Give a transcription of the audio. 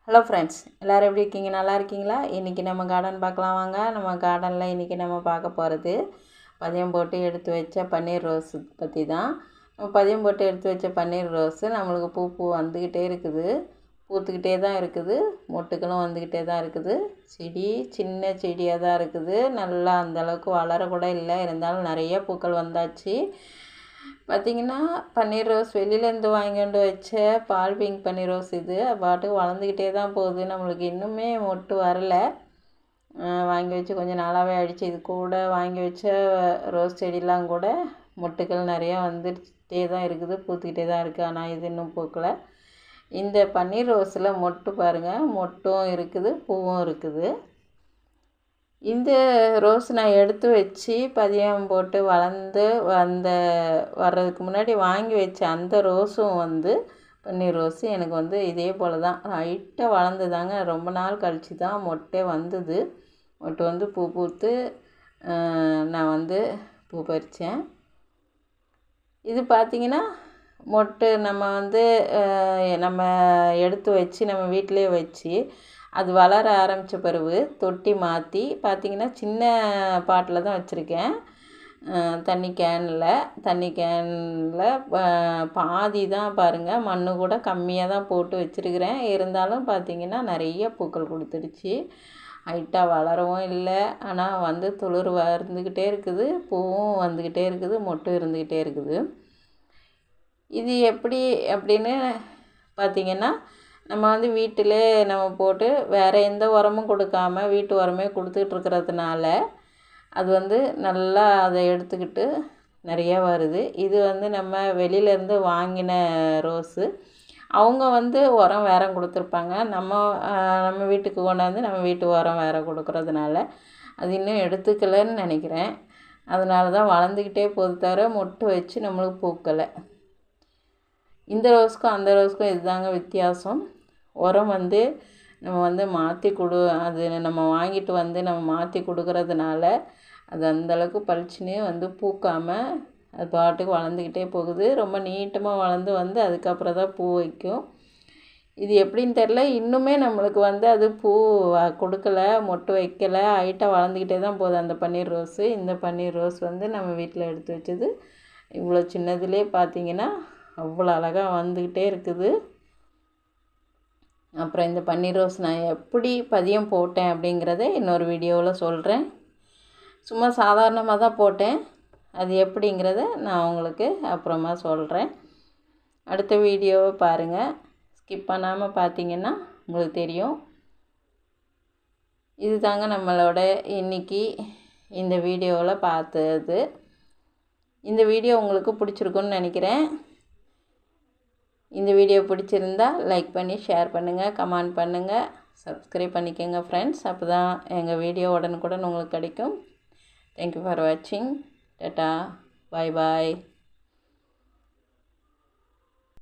Hello friends, எல்லோரும் எப்படி இருக்கீங்க? நல்லா இருக்கீங்களா? இன்றைக்கி நம்ம கார்டன் பார்க்கலாம் வாங்க. நம்ம கார்டனில் இன்றைக்கி நம்ம பார்க்க போகிறது பதியம் போட்டு எடுத்து வச்ச பன்னீர் ரோஸு பற்றி தான். பதியம் போட்டு எடுத்து வச்ச பன்னீர் ரோஸு நம்மளுக்கு பூ வந்துக்கிட்டே இருக்குது, பூத்துக்கிட்டே தான் இருக்குது, மொட்டுக்களும் வந்துக்கிட்டே தான் இருக்குது. செடி சின்ன செடியாக தான் இருக்குது, நல்லா அந்தளவுக்கு வளரக்கூட இல்லை, இருந்தாலும் நிறைய பூக்கள் வந்தாச்சு. பார்த்திங்கன்னா பன்னீர் ரோஸ் வெளியிலேருந்து வாங்கிட்டு வச்ச பால் பிங்க் பன்னீர் ரோஸ். இது பாட்டுக்கு வளர்ந்துக்கிட்டே தான் போகுது, நம்மளுக்கு இன்னுமே மொட்டு வரலை. வாங்கி வச்சு கொஞ்சம் நாளாகவே ஆகிடுச்சு. இது கூட வாங்கி வச்ச ரோஸ் செடிலாம் கூட மொட்டுக்கள் நிறையா வந்துட்டே தான் இருக்குது, பூத்துக்கிட்டே தான் இருக்குது. ஆனால் இது இன்னும் பூக்கலை. இந்த பன்னீர் ரோஸில் மொட்டு பாருங்கள், மொட்டும் இருக்குது, பூவும் இருக்குது. இந்த ரோஸ் நான் எடுத்து வச்சு பதியம் போட்டு வளர்ந்து வர்றதுக்கு முன்னாடி வாங்கி வச்ச அந்த ரோஸும் பன்னீர் ரோஸு எனக்கு இதே போல் தான் ஹைட்டாக வளர்ந்துதாங்க. ரொம்ப நாள் கழித்து தான் மொட்டே வந்தது. மொட்டு பூ பூத்து நான் பூ பறித்தேன். இது பார்த்திங்கன்னா மொட்டு நம்ம எடுத்து வச்சு நம்ம வீட்டிலே வச்சு அது வளர ஆரம்பித்த பிறகு தொட்டி மாற்றி பார்த்திங்கன்னா சின்ன பாட்டில் தான் வச்சுருக்கேன். தண்ணி கேனில் பாதி தான் பாருங்கள், மண் கூட கம்மியாக தான் போட்டு வச்சுருக்கிறேன். இருந்தாலும் பார்த்திங்கன்னா நிறைய பூக்கள் கொடுத்துடுச்சு. ஹைட்டாக வளரவும் இல்லை, ஆனால் துளிர் வந்துக்கிட்டே இருக்குது, பூவும் வந்துக்கிட்டே இருக்குது, மொட்டும் இருந்துக்கிட்டே இருக்குது. இது எப்படி அப்படின்னு பார்த்திங்கன்னா நம்ம வீட்டிலே நம்ம போட்டு வேறு எந்த உரமும் கொடுக்காம வீட்டு உரமே கொடுத்துட்ருக்கிறதுனால அது நல்லா அதை எடுத்துக்கிட்டு நிறையா வருது. இது நம்ம வெளியிலேருந்து வாங்கின ரோஸு. அவங்க உரம் வேறு கொடுத்துருப்பாங்க. நம்ம வீட்டுக்கு கொண்டாந்து நம்ம வீட்டு உரம் வேறு கொடுக்குறதுனால அது இன்னும் எடுத்துக்கலைன்னு நினைக்கிறேன். அதனால தான் வளர்ந்துக்கிட்டே போது தவிர மொட்டு வச்சு நம்மளுக்கு பூக்கலை. இந்த ரோஸுக்கும் அந்த ரோஸுக்கும் இதுதாங்க வித்தியாசம். உரம் நம்ம மாற்றி அது நம்ம வாங்கிட்டு நம்ம மாற்றி கொடுக்கறதுனால அது அந்தளவுக்கு பளிச்சுன்னு பூக்காமல் அது பாட்டுக்கு வளர்ந்துக்கிட்டே போகுது. ரொம்ப நீட்டமாக வளர்ந்து அதுக்கப்புறம் தான் பூ வைக்கும். இது எப்படின்னு தெரில, இன்னுமே நம்மளுக்கு அது பூ கொடுக்கலை, மொட்டு வைக்கலை, ஹைட்டாக வளர்ந்துக்கிட்டே தான் போகுது அந்த பன்னீர் ரோஸு. இந்த பன்னீர் ரோஸ் நம்ம வீட்டில் எடுத்து வச்சது இவ்வளோ சின்னதுலேயே பார்த்திங்கன்னா அவ்வளோ அழகாக வந்துக்கிட்டே இருக்குது. அப்புறம் இந்த பன்னீர் ரோஸ் நான் எப்படி பதியம் போட்டேன் அப்படிங்கிறத இன்னொரு வீடியோவில் சொல்கிறேன். சும்மா சாதாரணமாக தான் போட்டேன், அது எப்படிங்கிறத நான் உங்களுக்கு அப்புறமா சொல்கிறேன். அடுத்த வீடியோவை பாருங்கள், ஸ்கிப் பண்ணாமல் பார்த்தீங்கன்னா உங்களுக்கு தெரியும். இது தாங்க நம்மளோட இன்றைக்கி இந்த வீடியோவில் பார்த்தது. இந்த வீடியோ உங்களுக்கு பிடிச்சிருக்குன்னு நினைக்கிறேன். இந்த வீடியோ பிடிச்சிருந்தா லைக் பண்ணி ஷேர் பண்ணுங்கள், கமெண்ட் பண்ணுங்கள், சப்ஸ்கிரைப் பண்ணிக்கோங்க ஃப்ரெண்ட்ஸ். அப்போ தான் எங்கள் வீடியோ உடனுக்குடன் உங்களுக்கு கிடைக்கும். தேங்க்யூ ஃபார் வாட்சிங். டாட்டா, பாய் பாய்.